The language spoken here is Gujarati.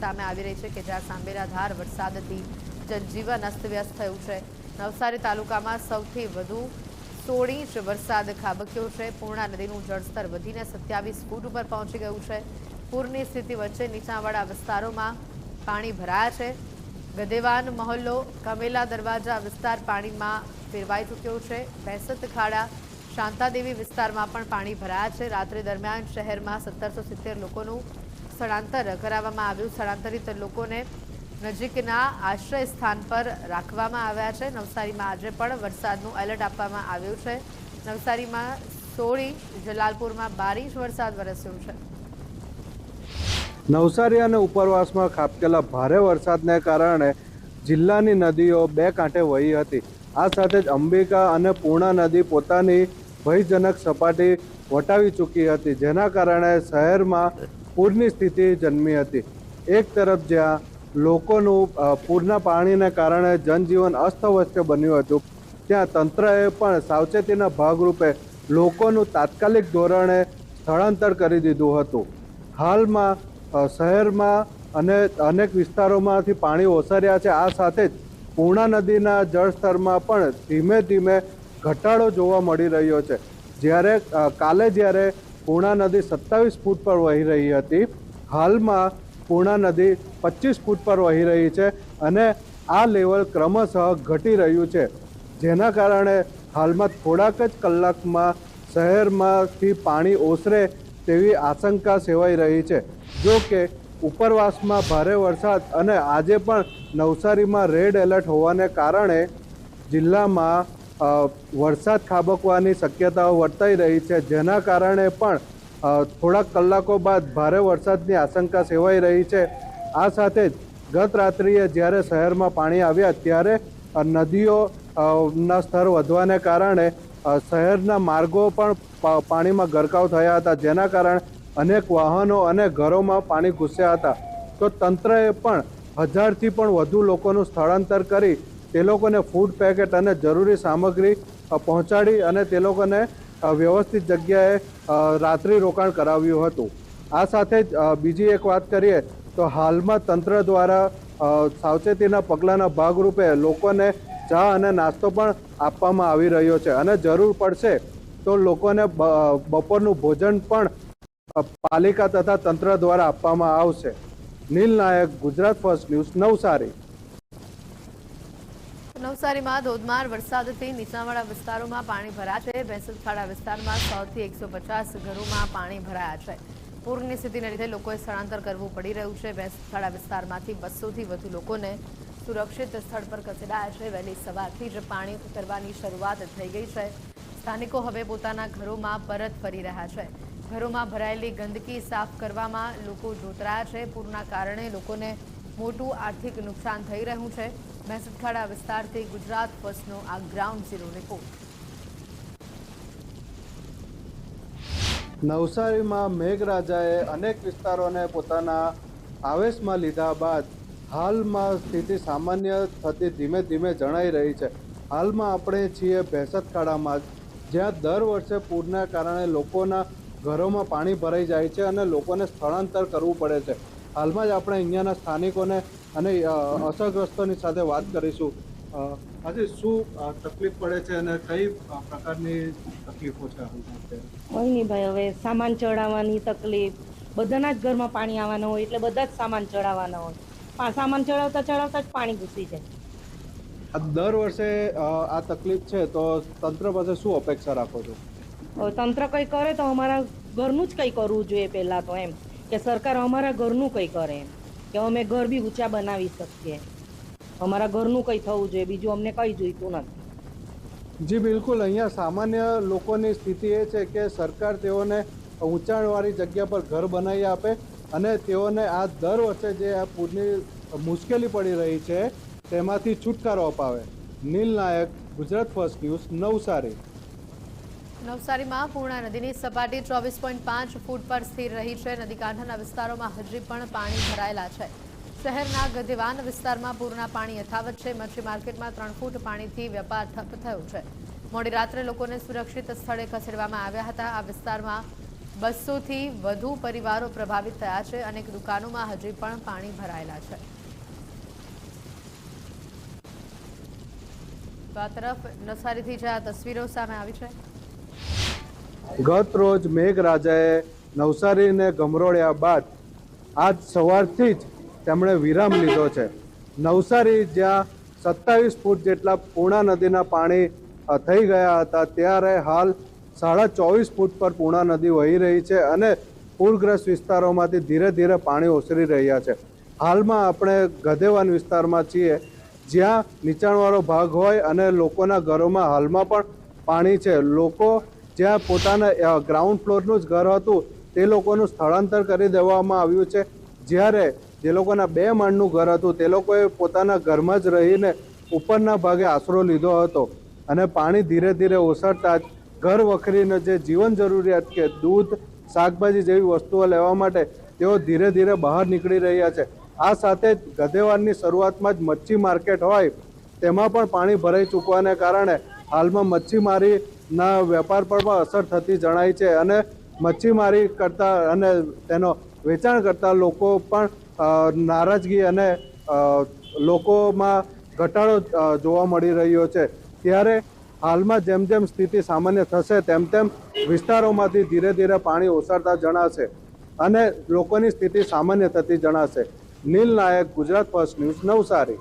સામે આવી રહી છે કે જ્યાં સાંબેલાધાર વરસાદથી જનજીવન અસ્તવ્યસ્ત થયું છે। નવસારી તાલુકામાં સૌથી વધુ 16 ઇંચ વરસાદ ખાબક્યો છે। પૂર્ણા નદીનું જળસ્તર વધીને 27 ફૂટ ઉપર પહોંચી ગયું છે। પૂરની સ્થિતિ વચ્ચે નીચાણવાળા વિસ્તારોમાં પાણી ભરાયા છે। ગદેવાન મહોલ્લો કમેલા દરવાજા વિસ્તાર પાણીમાં ફેરવાઈ ચૂક્યો છે। બેસત ખાડા શાંતાદેવી વિસ્તારમાં પણ પાણી ભરાયા છે। રાત્રિ દરમિયાન શહેરમાં 1770 લોકોનું સ્થળાંતર કરાવવામાં આવ્યું। સ્થળાંતરિત લોકોને નજીકના આશ્રય સ્થાન પર રાખવામાં આવ્યા છે। નવસારીમાં આજે પણ વરસાદનું એલર્ટ આપવામાં આવ્યું છે। નવસારીમાં 16 ઇંચ, જલાલપુરમાં 12 ઇંચ વરસાદ વરસ્યો છે। નવસારી અને ઉપરવાસમાં ખાબકેલા ભારે વરસાદને કારણે જિલ્લાની નદીઓ બે કાંઠે વહી હતી। આ સાથે જ અંબિકા અને પૂર્ણા નદી પોતાની ભયજનક સપાટી વટાવી ચૂકી હતી, જેના કારણે શહેરમાં પૂરની સ્થિતિ જન્મી હતી। એક તરફ જ્યાં લોકોનું પૂરના પાણીને કારણે જનજીવન અસ્તવ્યસ્ત બન્યું હતું, ત્યાં તંત્રએ પણ સાવચેતીના ભાગરૂપે લોકોનું તાત્કાલિક ધોરણે સ્થળાંતર કરી દીધું હતું। હાલમાં શહેરમાં અને અનેક વિસ્તારોમાંથી પાણી ઓસર્યા છે। આ સાથે જ પૂર્ણા નદીના જળસ્તરમાં પણ ધીમે ધીમે ઘટાડો જોવા મળી રહ્યો છે। જ્યારે કાલે પૂર્ણા નદી 27 ફૂટ પર વહી રહી હતી, હાલમાં પૂર્ણા નદી 25 ફૂટ પર વહી રહી છે અને આ લેવલ ક્રમશઃ ઘટી રહ્યું છે, જેના કારણે હાલમાં થોડાક જ કલાકમાં શહેરમાંથી પાણી ઓસરે તેવી આશંકા સેવાઈ રહી છે। જો કે ઉપરવાસમાં ભારે વરસાદ અને આજે પણ નવસારીમાં રેડ એલર્ટ હોવાને કારણે જિલ્લામાં વરસાદ ખાબકવાની શક્યતાઓ વર્તાઈ રહી છે, જેના કારણે પણ થોડાક કલાકો બાદ ભારે વરસાદની આશંકા સેવાઈ રહી છે। આ સાથે જ ગત રાત્રિએ જ્યારે શહેરમાં પાણી આવ્યા ત્યારે નદીઓના સ્તર વધવાને કારણે શહેરના માર્ગો પણ પાણીમાં ગરકાવ થયા હતા, જેના કારણે અનેક વાહનો અને ઘરોમાં પાણી ઘૂસ્યા હતા। તો તંત્રએ પણ 1000થી પણ વધુ લોકોનું સ્થળાંતર કરી તે લોકોને ફૂડ પેકેટ અને જરૂરી સામગ્રી પહોંચાડી અને તે લોકોને વ્યવસ્થિત જગ્યાએ રાત્રિ રોકાણ કરાવ્યું હતું। આ સાથે જ બીજી એક વાત કરીએ તો હાલમાં તંત્ર દ્વારા સાવચેતીના પગલાંના ભાગરૂપે લોકોને ચા અને નાસ્તો પણ આપવામાં આવી રહ્યો છે અને જરૂર પડશે તો લોકોને બપોરનું ભોજન પણ પાલિકા તથા તંત્ર દ્વારા આપવામાં આવશે। નીલ નાયક, ગુજરાત ફર્સ્ટ ન્યૂઝ, નવસારી। નવસારીમાં ધોધમાર વરસાદથી નીચાણવાળા વિસ્તારોમાં પાણી ભરાયા છે। બેસતખાડા વિસ્તારમાં 100 થી 150 ઘરોમાં પાણી ભરાયા છે। પૂરની સ્થિતિને લીધે લોકોએ સ્થળાંતર કરવું પડી રહ્યું છે। બેસતખાડા વિસ્તારમાંથી 200થી વધુ લોકોને સુરક્ષિત સ્થળ પર ખસેડાયા છે। વહેલી સવારથી જ પાણી ઉતરવાની શરૂઆત થઈ ગઈ છે। સ્થાનિકો હવે પોતાના ઘરોમાં પરત ફરી રહ્યા છે। ઘરોમાં ભરાયેલી ગંદકી સાફ કરવામાં લોકો જોતરાયા છે। પૂરના કારણે લોકોને મોટું આર્થિક નુકસાન થઈ રહ્યું છે। બેસતખાડા વિસ્તારથી ગુજરાત ફર્સ્ટનો આ ગ્રાઉન્ડ ઝીરો રિપોર્ટ। નવસારીમાં મેઘરાજાએ અનેક વિસ્તારોને પોતાના આવેશમાં લીધા બાદ હાલમાં સ્થિતિ સામાન્ય થતી ધીમે ધીમે જણાઈ રહી છે। હાલમાં આપણે છીએ બેસતખાડામાં, જ્યાં દર વર્ષે પૂરના કારણે લોકોના ઘરોમાં પાણી ભરાઈ જાય છે અને લોકોને સ્થળાંતર કરવું પડે છે। હાલમાં જ આપણે અહીંયાના સ્થાનિકોને અને અસરગ્રસ્તોની સાથે વાત કરીશું। આજે શું તકલીફ પડે છે અને કઈ પ્રકારની તકલીફો છે હાલમાં? કોઈ નહીં ભાઈ, હવે સામાન ચડાવવાની તકલીફ, બધાના જ ઘરમાં પાણી આવવાના હોય એટલે બધા જ સામાન ચડાવવાના હોય। સામાન ચડાવતા ચડાવતા જ પાણી ઘૂસી જાય। દર વર્ષે આ તકલીફ છે, તો તંત્ર પાસે શું અપેક્ષા રાખો છો? હવે તંત્ર કંઈ કરે તો અમારા ઘરનું જ કંઈ કરવું જોઈએ પહેલાં તો, એમ કે સરકાર અમારા ઘરનું કંઈ કરે, એમ કે અમે ઘર બી ઊંચા બનાવી શકીએ। અમારા ઘરનું કંઈ થવું જોઈએ, બીજું અમને કંઈ જોઈતું નથી। જી બિલકુલ, અહીંયા સામાન્ય લોકોની સ્થિતિ એ છે કે સરકાર તેઓને ઊંચાણવાળી જગ્યા પર ઘર બનાવી આપે અને તેઓને આ દર વર્ષે જે આ પૂરની મુશ્કેલી પડી રહી છે તેમાંથી છુટકારો અપાવે। નીલ નાયક, ગુજરાત ફર્સ્ટ ન્યૂઝ, નવસારી। નવસારીમાં પૂર્ણા નદીની સપાટી 24.5 ફૂટ પર સ્થિર રહી છે। નદીકાંઠાના વિસ્તારોમાં હજી પણ પાણી ભરાયેલા છે। શહેરના ગદેવાન વિસ્તારમાં પૂરના પાણી યથાવત છે। મચ્છી માર્કેટમાં 3 ફૂટ પાણીથી વેપાર ઠપ થયો છે। મોડી રાત્રે લોકોને સુરક્ષિત સ્થળે ખસેડવામાં આવ્યા હતા। આ વિસ્તારમાં 200થી વધુ પરિવારો પ્રભાવિત થયા છે. અનેક દુકાનોમાં હજી પણ પાણી ભરાયેલા છે. તો આ તરફ નવસારીથી જે આ તસવીરો સામે આવી છે. ગત રોજ મેઘરાજાએ નવસારીને ગમરોળ્યા બાદ આજ સવારથી જ તેમણે વિરામ લીધો છે. નવસારી જ્યાં 27 ફૂટ જેટલા પૂર્ણા નદીના પાણી થઈ ગયા હતા, ત્યારે હાલ 24.5 ફૂટ પર પૂર્ણા નદી વહી રહી છે અને પૂરગ્રસ્ત વિસ્તારોમાંથી ધીરે ધીરે પાણી ઓસરી રહ્યા છે. હાલમાં આપણે ગધેવાન વિસ્તારમાં છીએ, જ્યાં નીચાણવાળો ભાગ હોય અને લોકોના ઘરોમાં હાલમાં પણ પાણી છે. લોકો જ્યાં પોતાના ગ્રાઉન્ડ ફ્લોરનું જ ઘર હતું તે લોકોનું સ્થળાંતર કરી દેવામાં આવ્યું છે. જ્યારે જે લોકોના 2 માળનું ઘર હતું તે લોકોએ પોતાના ઘરમાં જ રહીને ઉપરના ભાગે આશરો લીધો હતો અને પાણી ધીરે ધીરે ઓસરતા જ ઘર વખરીને જે જીવન જરૂરિયાત કે દૂધ, શાકભાજી જેવી વસ્તુઓ લેવા માટે તેઓ ધીરે ધીરે બહાર નીકળી રહ્યા છે. આ સાથે જ ગધેવાનની શરૂઆતમાં જ મચ્છી માર્કેટ હોય તેમાં પણ પાણી ભરાઈ ચૂકવાને કારણે હાલમાં મચ્છીમારીના વેપાર પર પણ અસર થતી જણાય છે અને મચ્છીમારી કરતા અને તેનો વેચાણ કરતા લોકો પણ નારાજગી અને લોકોમાં ઘટાડો જોવા મળી રહ્યો છે. ત્યારે હાલમાં જેમ જેમ સ્થિતિ સામાન્ય થશે તેમ તેમ વિસ્તારોમાંથી ધીરે ધીરે પાણી ઓસરતા જણાશે અને લોકોની સ્થિતિ સામાન્ય થતી જણાશે. નીલ નાયક, ગુજરાત ફર્સ્ટ ન્યૂઝ, નવસારી.